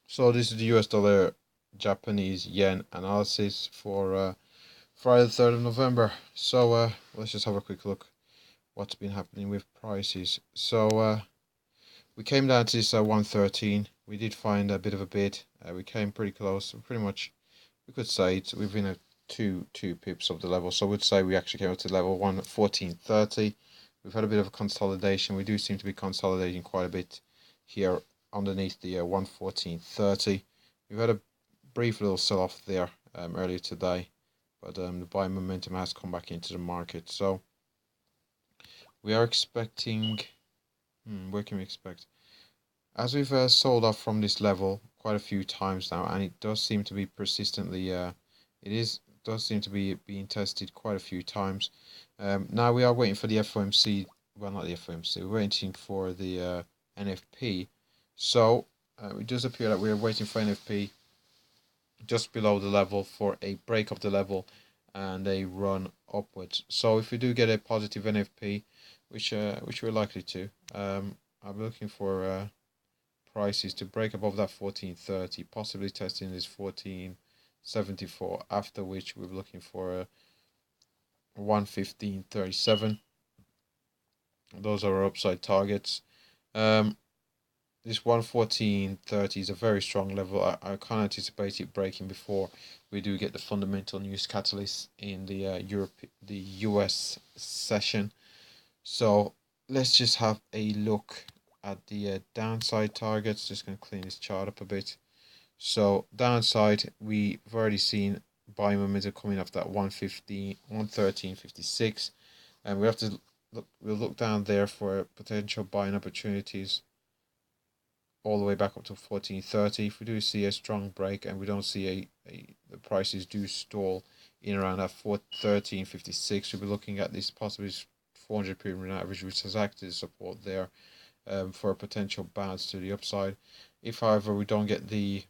So this is the US dollar Japanese yen analysis for Friday the 3rd of November. So let's just have a quick look what's been happening with prices. So we came down to this 113. We did find a bit of a bid. We came pretty close. Pretty much we could say it's within a two pips of the level. So we'd say we actually came up to level 114.30. We've had a bit of a consolidation. We do seem to be consolidating quite a bit here underneath the 114.30. We've had a brief little sell-off there earlier today, but the buying momentum has come back into the market. So we are expecting, where can we expect? As we've sold off from this level quite a few times now, and it does seem to be persistently, does seem to be being tested quite a few times. Now we are waiting for the FOMC. Well, not the FOMC. We're waiting for the NFP. So it does appear that we're waiting for NFP just below the level for a break of the level and a run upwards. So if we do get a positive NFP, which we're likely to, I'm looking for prices to break above that 1430, possibly testing this 1474. After which we're looking for a 115.37. Those are our upside targets. This 114.30 is a very strong level. I can't anticipate it breaking before we do get the fundamental news catalyst in the the US session. So let's just have a look at the downside targets. Just going to clean this chart up a bit. So downside, we've already seen buying momentum coming off that 113.56, and we have to we'll look down there for potential buying opportunities all the way back up to 1430. If we do see a strong break and we don't see the prices do stall in around that 1356, we'll be looking at this possibly 400 period average, which has acted as support there for a potential bounce to the upside. If however we don't get if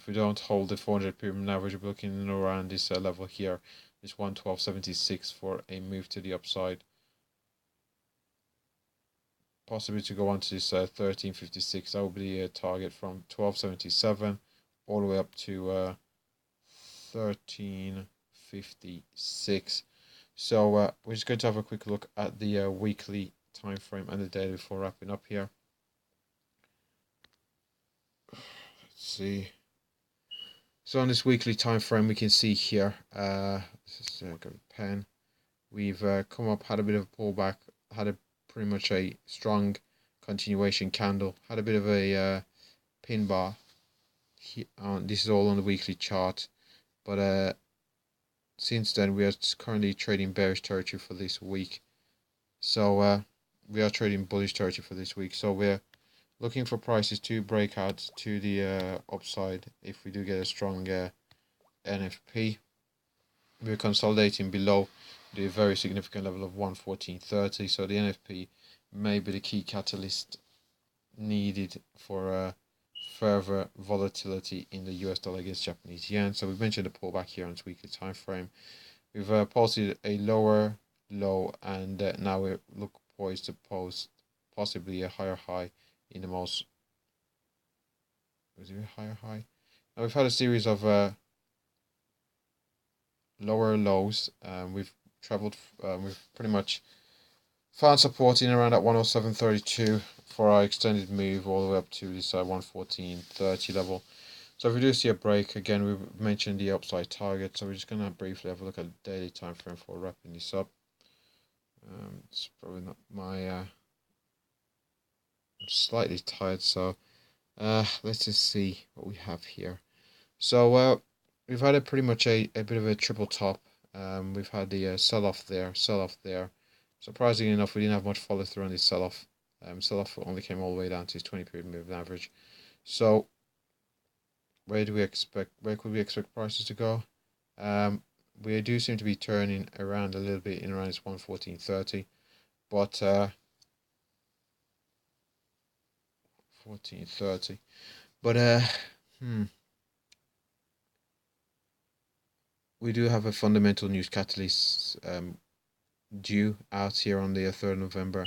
we don't hold the 400 period average, we're looking around this level here, this 112.76 for a move to the upside. Possibly to go on to this 1356. That will be a target from 1277 all the way up to 1356. So we're just going to have a quick look at the weekly time frame and the daily before wrapping up here. Let's see. So on this weekly time frame, we can see here. This is got a pen. We've come up, had a bit of a pullback, had a pretty much a strong continuation candle, had a bit of a pin bar. This is all on the weekly chart, but since then we are currently trading bearish territory for this week. So we are trading bullish territory for this week. So we're looking for prices to break out to the upside if we do get a strong NFP. We're consolidating below the very significant level of 114.30, so the NFP may be the key catalyst needed for further volatility in the US dollar against Japanese yen. So we mentioned the pullback here on its weekly time frame. We've posted a lower low, and now we look poised to post possibly a higher high in the most. Was it a higher high? Now we've had a series of lower lows. We've traveled. We've pretty much found support in around at 107.32 for our extended move all the way up to this 114.30 level. So if we do see a break, again, we've mentioned the upside target. So we're just going to briefly have a look at the daily time frame for wrapping this up. It's probably not my. I'm slightly tired, so let's just see what we have here. So we've had a pretty much a bit of a triple top. We've had the sell-off there. Surprisingly enough, we didn't have much follow through on this sell-off. Sell-off only came all the way down to his 20-period moving average. So where could we expect prices to go? We do seem to be turning around a little bit in around this 114.30, but 14.30, but we do have a fundamental news catalyst due out here on the 3rd of November,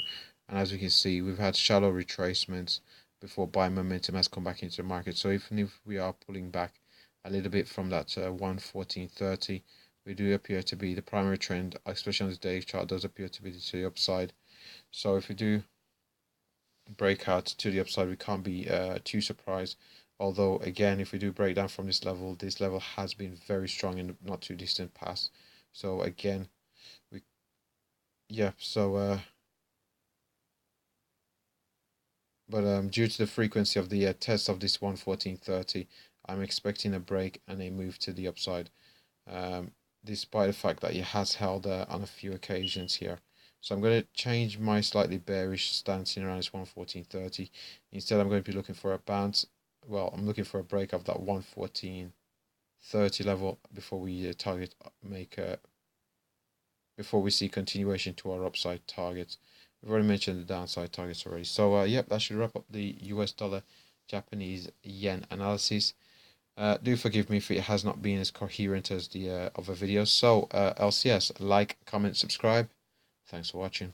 and as we can see, we've had shallow retracements. before buying momentum has come back into the market. So even if we are pulling back a little bit from that 114.30, we do appear to be the primary trend, especially on the daily chart, does appear to be to the upside. So if we do break out to the upside, we can't be too surprised. Although again, if we do break down from this level has been very strong in the not too distant past. So again, due to the frequency of the test of this 114.30, I'm expecting a break and a move to the upside, despite the fact that it has held on a few occasions here. So I'm going to change my slightly bearish stance in around this 114.30. Instead, I'm going to be looking for a bounce. Well, I'm looking for a break of that 114.30 level before we before we see continuation to our upside targets. We've already mentioned the downside targets already. So yep, that should wrap up the US dollar Japanese yen analysis. Do forgive me if it has not been as coherent as the other videos. So LCS, like, comment, subscribe. Thanks for watching.